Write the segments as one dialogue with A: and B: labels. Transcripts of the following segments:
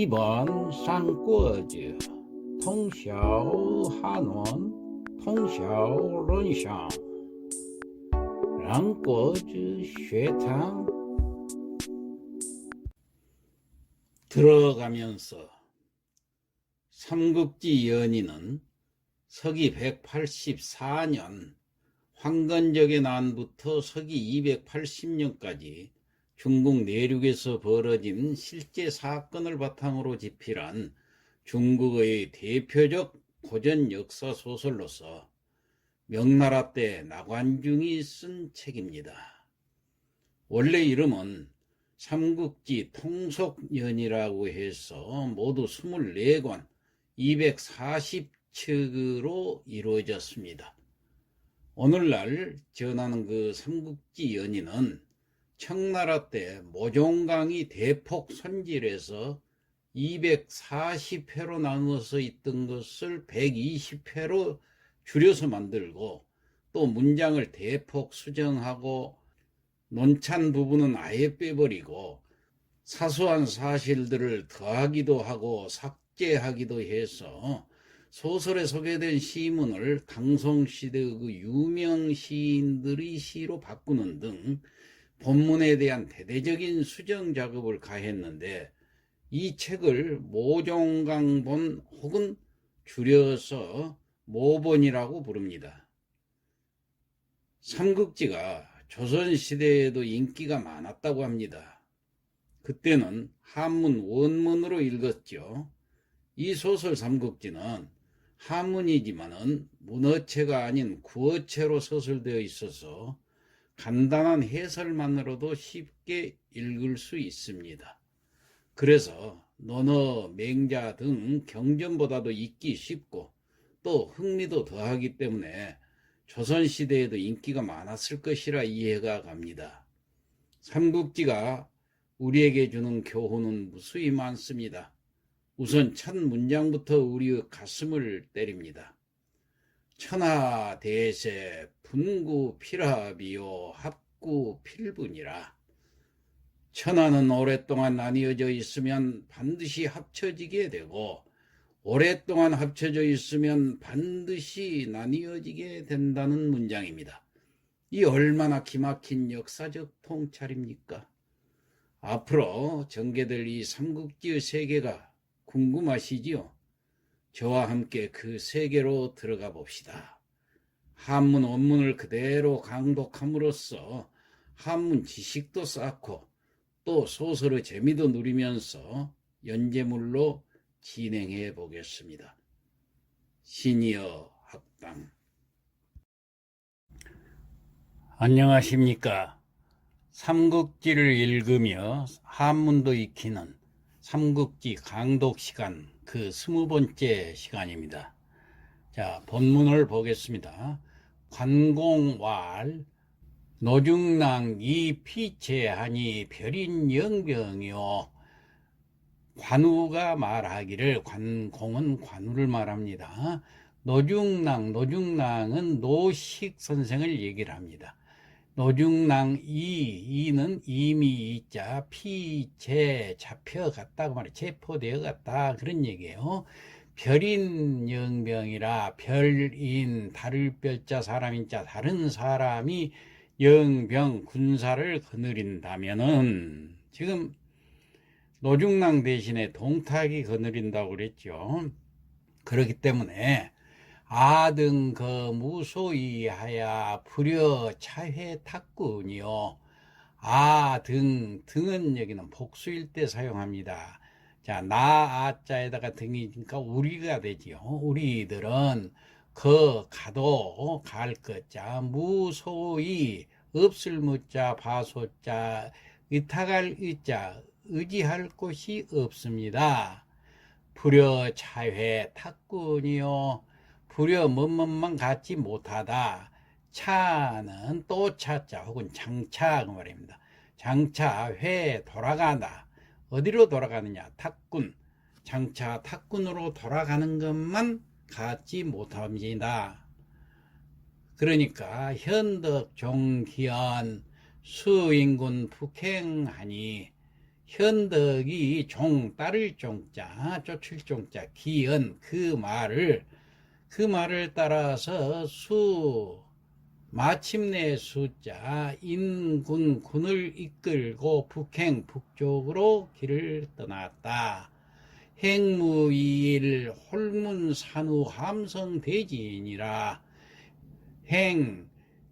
A: 2번 三国志 通晓汉文通晓论想两国之学堂들어가면서 삼국지 연의는 서기 184년 황건적의 난부터 서기 280년까지 중국 내륙에서 벌어진 실제 사건을 바탕으로 집필한 중국의 대표적 고전 역사 소설로서 명나라 때 나관중이 쓴 책입니다. 원래 이름은 삼국지 통속연이라고 해서 모두 24권 240척으로 이루어졌습니다. 오늘날 전하는 그 삼국지 연의는 청나라 때 모종강이 대폭 손질해서 240회로 나누어서 있던 것을 120회로 줄여서 만들고 또 문장을 대폭 수정하고 논찬 부분은 아예 빼버리고 사소한 사실들을 더하기도 하고 삭제하기도 해서 소설에 소개된 시문을 당송시대의 그 유명 시인들의 시로 바꾸는 등 본문에 대한 대대적인 수정 작업을 가했는데 이 책을 모종강본 혹은 줄여서 모본이라고 부릅니다. 삼국지가 조선시대에도 인기가 많았다고 합니다. 그때는 한문 원문으로 읽었죠. 이 소설 삼국지는 한문이지만은 문어체가 아닌 구어체로 서술되어 있어서 간단한 해설만으로도 쉽게 읽을 수 있습니다. 그래서 논어, 맹자 등 경전보다도 읽기 쉽고 또 흥미도 더하기 때문에 조선시대에도 인기가 많았을 것이라 이해가 갑니다. 삼국지가 우리에게 주는 교훈은 무수히 많습니다. 우선 첫 문장부터 우리의 가슴을 때립니다. 천하대세 분구필합이요 합구필분이라. 천하는 오랫동안 나뉘어져 있으면 반드시 합쳐지게 되고 오랫동안 합쳐져 있으면 반드시 나뉘어지게 된다는 문장입니다. 이 얼마나 기막힌 역사적 통찰입니까? 앞으로 전개될 이 삼국지의 세계가 궁금하시지요? 저와 함께 그 세계로 들어가 봅시다. 한문 원문을 그대로 강독함으로써 한문 지식도 쌓고 또 소설의 재미도 누리면서 연재물로 진행해 보겠습니다. 시니어 학당. 안녕하십니까. 삼국지를 읽으며 한문도 익히는 삼국지 강독 시간 그 20번째 시간입니다. 자, 본문을 보겠습니다. 관공왈 노중낭이 피체하니 별인 영병이요. 관우가 말하기를, 관공은 관우를 말합니다. 노중낭은 노식 선생을 얘기를 합니다. 노중낭 이는 이미 이자 피체 잡혀갔다고 말해 체포되어 갔다 그런 얘기예요. 별인 영병이라. 별인 다를 별자 사람인자 다른 사람이 영병 군사를 거느린다면은 지금 노중낭 대신에 동탁이 거느린다고 그랬죠. 그렇기 때문에 아등 그 무소이하야 불여 차회 탁군이요. 등은 여기는 복수일 때 사용합니다. 자, 아자에다가 등이니까 우리가 되지요. 우리들은 가도 갈 것자 무소이 없을 무자 바소자 의탁할 의자 의지할 곳이 없습니다. 불여 차회 탁군이요. 불여 뭐뭐만 갖지 못하다. 차는 또 차자 혹은 장차 그 말입니다. 장차 회 돌아가다. 어디로 돌아가느냐? 탁군. 장차 탁군으로 돌아가는 것만 갖지 못합니다. 그러니까 현덕 종기현 수인군 북행하니 현덕이 종 따를 종자 쫓을 종자 기연 그 말을 따라서 마침내 숫자 인군 군을 이끌고 북쪽으로 길을 떠났다. 행무이일 홀문산후 함성대지이니라.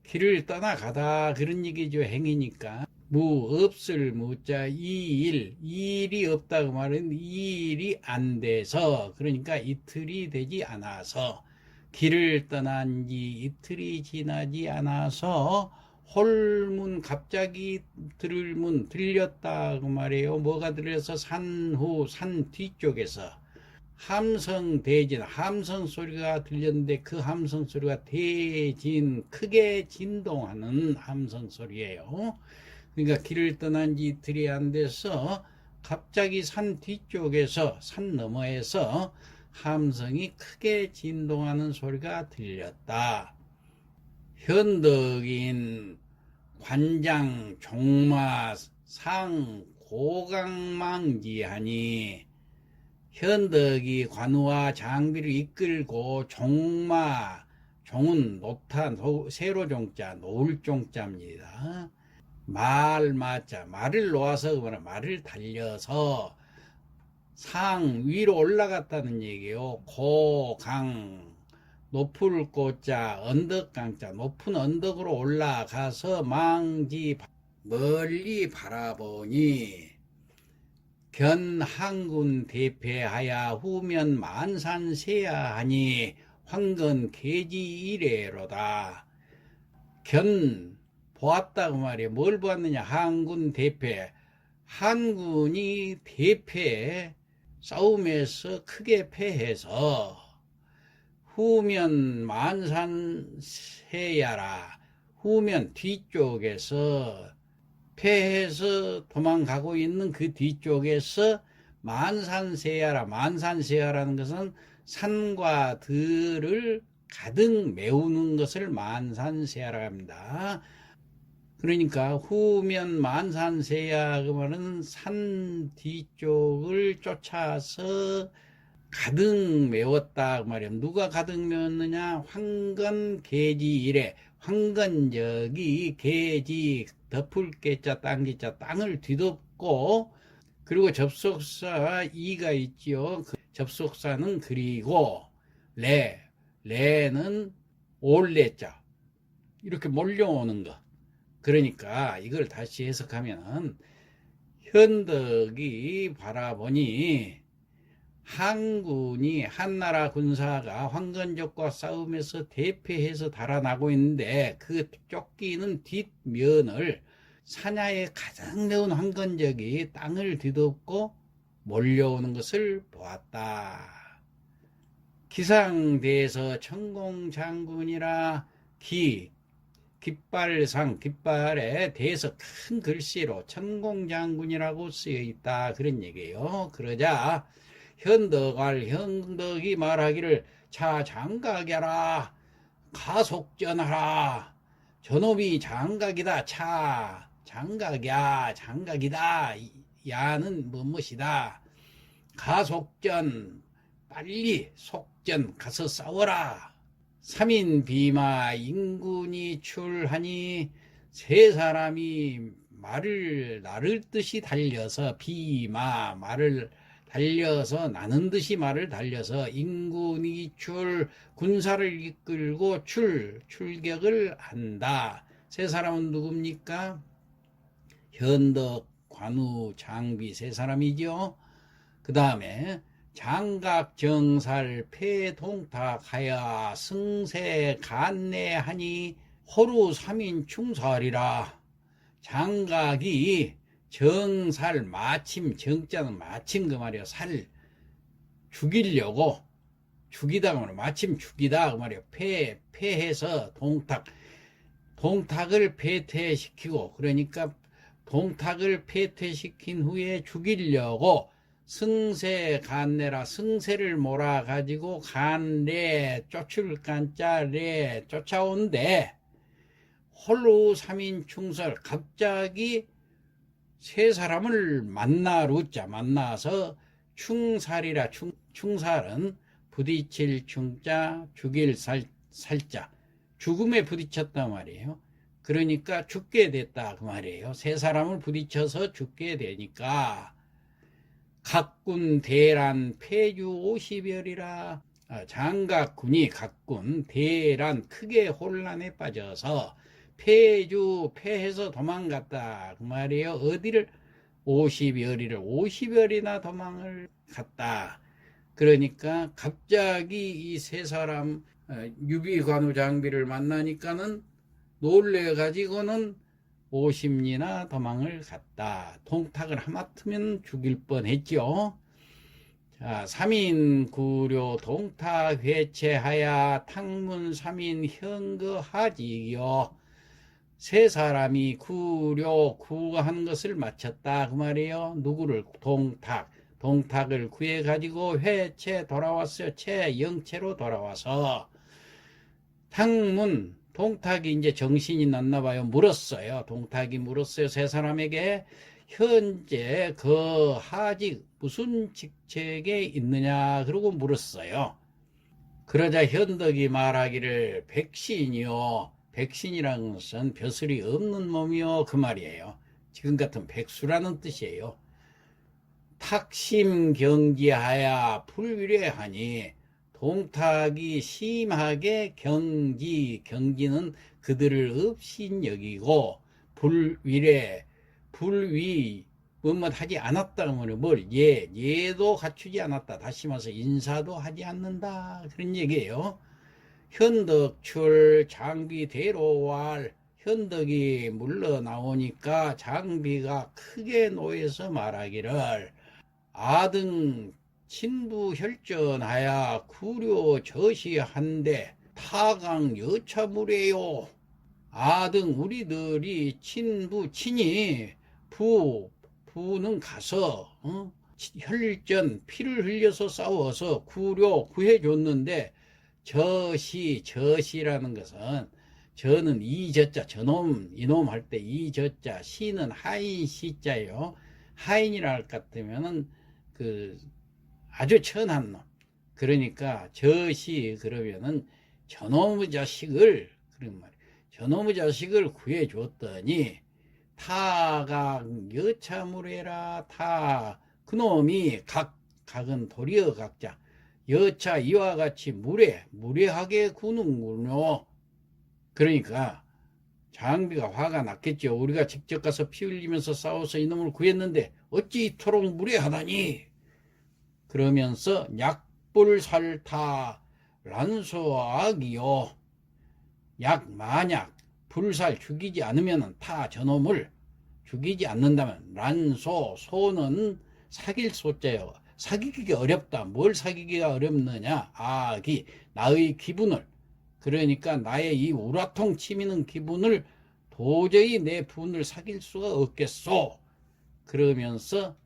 A: 길을 떠나가다 그런 얘기죠. 행이니까 없을 무자 이일이 없다 그 말은 이일이 안 돼서, 그러니까 이틀이 되지 않아서, 길을 떠난 지 이틀이 지나지 않아서 홀문 갑자기 들렸다 그 말이에요. 뭐가 들려서 산 뒤쪽에서 함성대진, 함성 소리가 들렸는데 그 함성 소리가 크게 진동하는 함성 소리예요. 그러니까 길을 떠난 지 이틀이 안 돼서 갑자기 산 뒤쪽에서, 산 너머에서 함성이 크게 진동하는 소리가 들렸다. 현덕인 관장 종마 상 고강망지하니, 현덕이 관우와 장비를 이끌고 종은 노타 세로 종자 놓을 종자입니다. 말을 놓아서 말을 달려서 상 위로 올라갔다는 얘기예요. 고강 높을 고자 언덕강자 높은 언덕으로 올라가서 망지 멀리 바라보니 견항군 대패하야 후면 만산세야하니 황건 계지 이래로다. 보았다 그 말이에요. 뭘 보았느냐? 항군 대패. 한군이 대패 싸움에서 크게 패해서 후면 만산세야라. 후면 뒤쪽에서 패해서 도망가고 있는 그 뒤쪽에서 만산세야라. 만산세야라는 것은 산과 들을 가득 메우는 것을 만산세야라고 합니다. 그러니까 후면 만산세야 그 말은 산 뒤쪽을 쫓아서 가득 메웠다 그 말이에요. 누가 가득 메웠느냐? 황건계지 이래. 황건적이 계지 덮을 계자 땅기자 땅을 뒤덮고, 그리고 접속사 이가 있지요. 그 접속사는 그리고 레는 올레자 이렇게 몰려오는 거. 그러니까 이걸 다시 해석하면 현덕이 바라보니 한군이 한나라 군사가 황건적과 싸움에서 대패해서 달아나고 있는데 그 쫓기는 뒷면을 사냐에 가장 매운 황건적이 땅을 뒤덮고 몰려오는 것을 보았다. 기상대에서 천공장군이라 깃발에 대해서 큰 글씨로 천공장군이라고 쓰여 있다 그런 얘기예요. 그러자 현덕이 말하기를 차 장각이라 가속전하라. 저놈이 장각이다. 차 장각이다. 야는 무엇이다. 가속전 빨리 속전 가서 싸워라. 3인 비마 인군이 출하니 세 사람이 말을 나를 듯이 달려서 말을 달려서 나는 듯이 말을 달려서 인군이 군사를 이끌고 출격을 한다. 세 사람은 누굽니까? 현덕, 관우, 장비 세 사람이죠. 그 다음에 장각 정살 폐동탁하여 승세 간내하니 호루 3인 충살이라. 장각이 정살 마침, 정자는 마침 그 말이야. 살 죽이려고, 죽이다 그 말이야. 마침 죽이다 그 말이야. 패해서 동탁을 패퇴시키고, 그러니까 동탁을 패퇴시킨 후에 죽이려고 승세 간내라. 승세를 몰아가지고 간내 쫓을 간자래 쫓아온데 홀로 3인 충설 갑자기 세 사람을 만나루자 만나서 충살이라 충살은 부딪힐 충자 죽일 살자 죽음에 부딪혔단 말이에요. 그러니까 죽게 됐다 그 말이에요. 세 사람을 부딪혀서 죽게 되니까 각군 대란 폐주 50여리라 장각군이 각군 대란 크게 혼란에 빠져서 패해서 도망갔다 그 말이에요. 어디를 50여리나 도망을 갔다. 그러니까 갑자기 이 세 사람 유비관우 장비를 만나니까는 놀래 가지고는 50리나 도망을 갔다. 동탁을 하마터면 죽일 뻔했죠. 자, 3인 구료 동탁 회체하야 탕문 3인 현거하지요. 세 사람이 구한 것을 마쳤다 그 말이에요. 누구를? 동탁을 구해 가지고 회체 돌아왔어요. 영체로 돌아와서 탕문 동탁이 이제 정신이 났나 봐요. 물었어요. 동탁이 물었어요. 세 사람에게 현재 그 하직 무슨 직책에 있느냐 그러고 물었어요. 그러자 현덕이 말하기를 백신이요. 백신이라는 것은 벼슬이 없는 몸이요 그 말이에요. 지금 같은 백수라는 뜻이에요. 탁심 경기하야 불위례하니 동탁이 심하게 경기는 그들을 업신 여기고 불위 하지 않았다 뭘 예도 갖추지 않았다. 다시 말해서 인사도 하지 않는다 그런 얘기예요. 현덕출 장비 대로왈 현덕이 물러나오니까 장비가 크게 놓여서 말하기를 아등 친부 혈전하야 구려 저시한데 타강 여차무래요. 아등 우리들이 친히 부는 가서 혈전 피를 흘려서 싸워서 구해줬는데 저시라는 것은 저는 이저자 이놈 할 때 이저자 시는 하인 시자예요. 하인이라 할 것 같으면은 아주 천한 놈. 그러니까 저시 그러면은 저놈의 자식을 그런 말이에요. 저놈의 자식을 구해줬더니 타각 여차무래라 그놈이 각은 도리어 각자 여차 이와 같이 무례하게 구는군요. 그러니까 장비가 화가 났겠죠. 우리가 직접 가서 피 흘리면서 싸워서 이놈을 구했는데 어찌 이토록 무례하다니. 그러면서 약불살타 란소악이요. 만약 불살 죽이지 않으면 저놈을 죽이지 않는다면 소는 사귈 소자요. 사귀기가 어렵다. 뭘 사귀기가 어렵느냐? 악이 나의 기분을 그러니까 나의 이 우라통 치미는 기분을 도저히 내 분을 사귈 수가 없겠소. 그러면서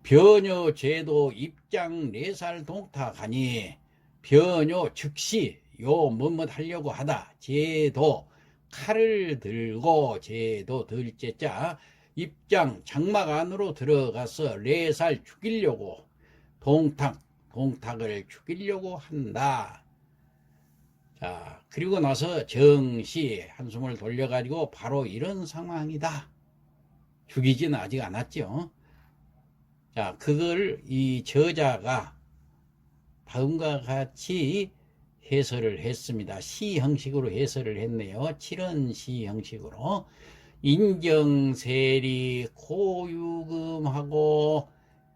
A: 변효 제도 입장 4살 동탁하니 변효 즉시 하려고 하다. 제도 칼을 들고 제도 들째자 입장 장막 안으로 들어가서 4살 죽이려고 동탁을 죽이려고 한다. 자, 그리고 나서 정시 한숨을 돌려가지고 바로 이런 상황이다. 죽이지는 아직 않았죠. 자, 그걸 이 저자가 다음과 같이 해설을 했습니다. 시 형식으로 해설을 했네요. 7원시 형식으로. 인정세리 고유금하고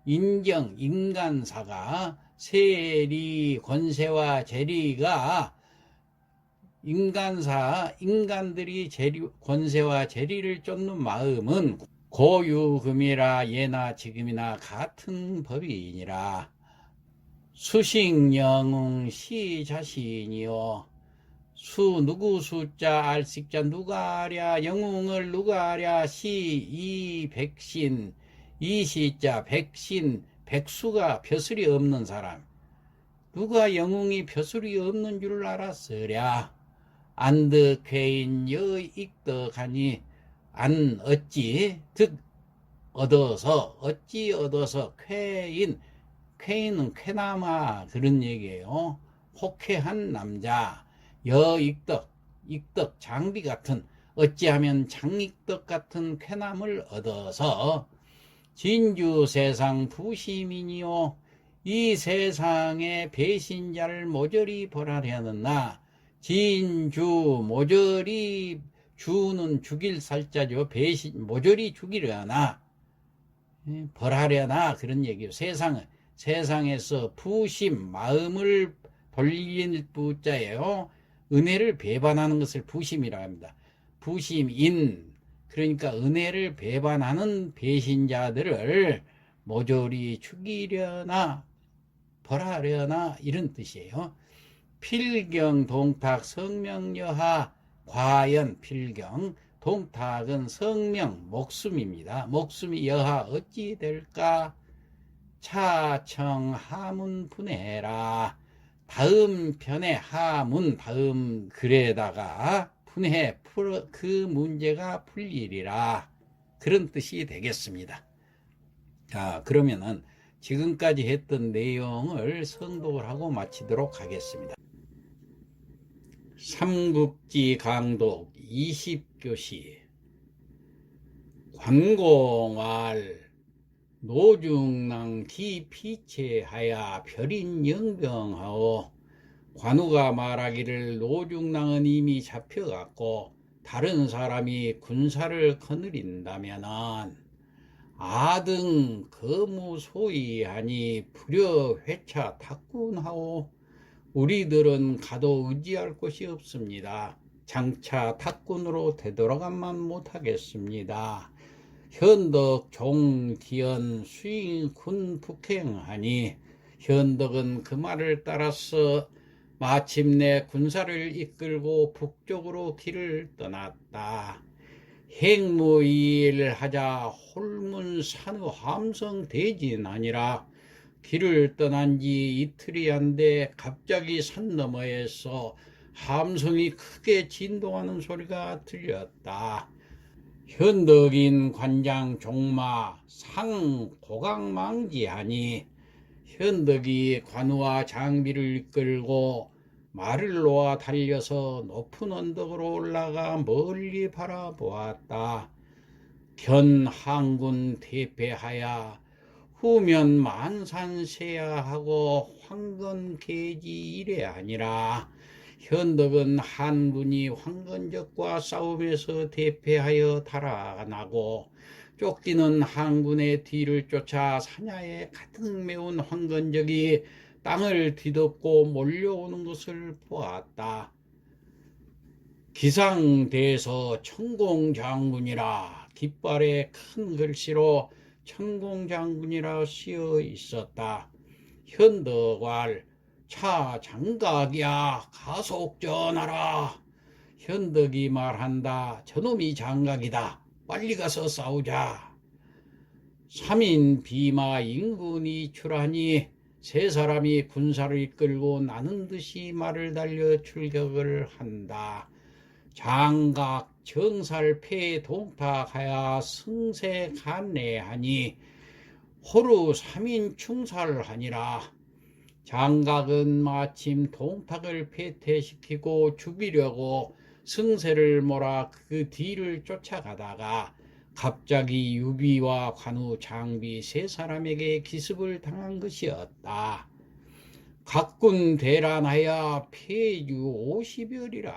A: 인간사가 세리 권세와 재리가 인간들이 권세와 재리를 쫓는 마음은 고유금이라 예나 지금이나 같은 법이니라. 수식영웅 시자신이요. 누구 숫자 알식자 누가랴 영웅을 누가랴 이 백신 이 시자 백신 백수가 벼슬이 없는 사람. 누가 영웅이 벼슬이 없는 줄 알았으랴. 안득회인 여익덕하니 안 어찌 즉 얻어서 어찌 얻어서 쾌인은 쾌남아 그런 얘기예요. 호쾌한 남자 익덕 장비 같은 어찌하면 장익덕 같은 쾌남을 얻어서 진주 세상 부시민이요 이 세상의 배신자를 모조리 벌하려느나 진주 모조리 주는 죽일 살자죠. 모조리 죽이려나 벌하려나 그런 얘기예요. 세상에서 부심 마음을 돌릴 부자예요. 은혜를 배반하는 것을 부심이라 합니다. 부심인 그러니까 은혜를 배반하는 배신자들을 모조리 죽이려나 벌하려나 이런 뜻이에요. 필경 동탁 성명여하 과연 필경 동탁은 성명 목숨입니다. 목숨이 여하 어찌 될까 차청 하문 분해라 다음 편에 하문 다음 글에다가 분해 그 문제가 풀리리라 그런 뜻이 되겠습니다. 자 그러면은 지금까지 했던 내용을 성독을 하고 마치도록 하겠습니다. 삼국지 강독 20교시 관공활 노중랑 기피체하야 별인 영병하오 관우가 말하기를 노중랑은 이미 잡혀갔고 다른 사람이 군사를 거느린다면은 아등 거무소이하니 불여 회차 탁군하오 우리들은 가도 의지할 곳이 없습니다. 장차 탁군으로 되돌아가만 못하겠습니다. 현덕 종기현 수인군 북행하니 현덕은 그 말을 따라서 마침내 군사를 이끌고 북쪽으로 길을 떠났다. 행무이일 하자 홀문산의 함성 대진하니라. 길을 떠난 지 이틀이 안 돼 갑자기 산 너머에서 함성이 크게 진동하는 소리가 들렸다. 현덕인 관장 종마 상 고강망지하니 현덕이 관우와 장비를 이끌고 말을 놓아 달려서 높은 언덕으로 올라가 멀리 바라보았다. 견항군 대패하야 후면 만산세야하고 황건계지 이래 아니라 현덕은 한군이 황건적과 싸움에서 대패하여 달아나고 쫓기는 한군의 뒤를 쫓아 사냐에 가득 메운 황건적이 땅을 뒤덮고 몰려오는 것을 보았다. 기상대에서 천공장군이라 깃발에 큰 글씨로 천공장군이라 쓰여 있었다. 현덕왈 차 장각이야 가속 전하라. 현덕이 말한다. 저놈이 장각이다. 빨리 가서 싸우자. 3인 비마 인군이 출하니 세 사람이 군사를 이끌고 나는 듯이 말을 달려 출격을 한다. 장각 정살패 동탁하야 승세 간내하니 호루 3인 충살하니라. 장각은 마침 동탁을 패퇴시키고 죽이려고 승세를 몰아 그 뒤를 쫓아가다가 갑자기 유비와 관우 장비 세 사람에게 기습을 당한 것이었다. 각군 대란하여 폐유 50여리라.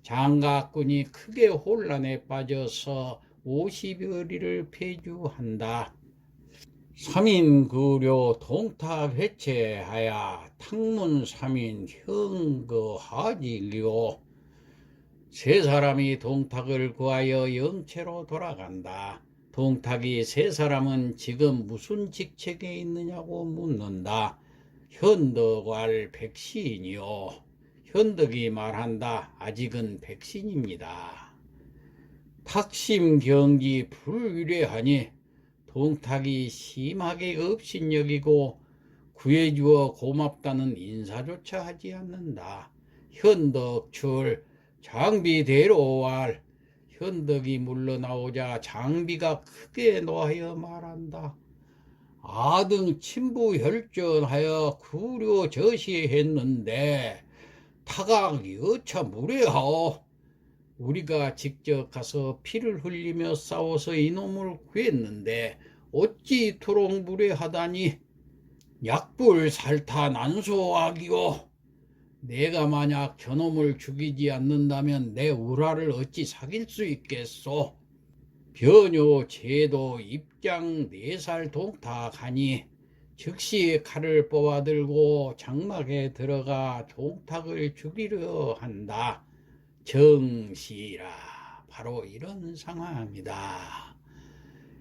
A: 장각군이 크게 혼란에 빠져서 50여리를 폐주한다. 3인 구료 동탁 해체하여 탕문 3인 형거 하직이요. 세 사람이 동탁을 구하여 영체로 돌아간다. 동탁이 세 사람은 지금 무슨 직책에 있느냐고 묻는다. 현덕왈 백신이요. 현덕이 말한다. 아직은 백신입니다. 탁심 경기 불위례하니 동탁이 심하게 업신여기고 구해주어 고맙다는 인사조차 하지 않는다. 현덕출 장비대로왈 현덕이 물러나오자 장비가 크게 노하여 말한다. 아등 친부혈전하여 구려 저시했는데 타각이 어차 무례하오. 우리가 직접 가서 피를 흘리며 싸워서 이놈을 구했는데 어찌 이토록 무례하다니. 약불 살타 난소악이오. 내가 만약 저놈을 죽이지 않는다면 내 우라를 어찌 사귈 수 있겠소. 변효 제도 입장 4살 동탁하니 즉시 칼을 뽑아들고 장막에 들어가 동탁을 죽이려 한다. 정시라. 바로 이런 상황입니다.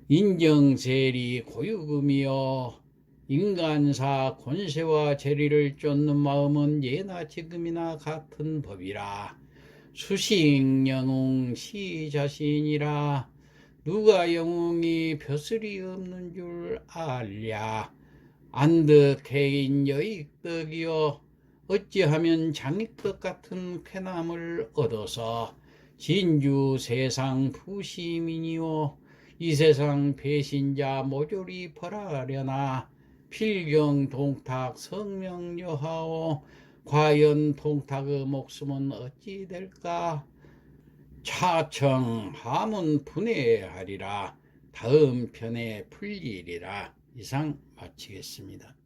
A: 인정세리 고유금이여 인간사 권세와 재리를 쫓는 마음은 예나 지금이나 같은 법이라. 수식 영웅 시 자신이라. 누가 영웅이 벼슬이 없는 줄 알랴. 안득해인 여익덕이여 어찌하면 장익덕 같은 쾌남을 얻어서 진주 세상 부시민이요 이 세상 배신자 모조리 벌하려나. 필경 동탁 성명여하오. 과연 동탁의 목숨은 어찌 될까. 차청 하문 분해하리라. 다음 편에 풀리리라. 이상 마치겠습니다.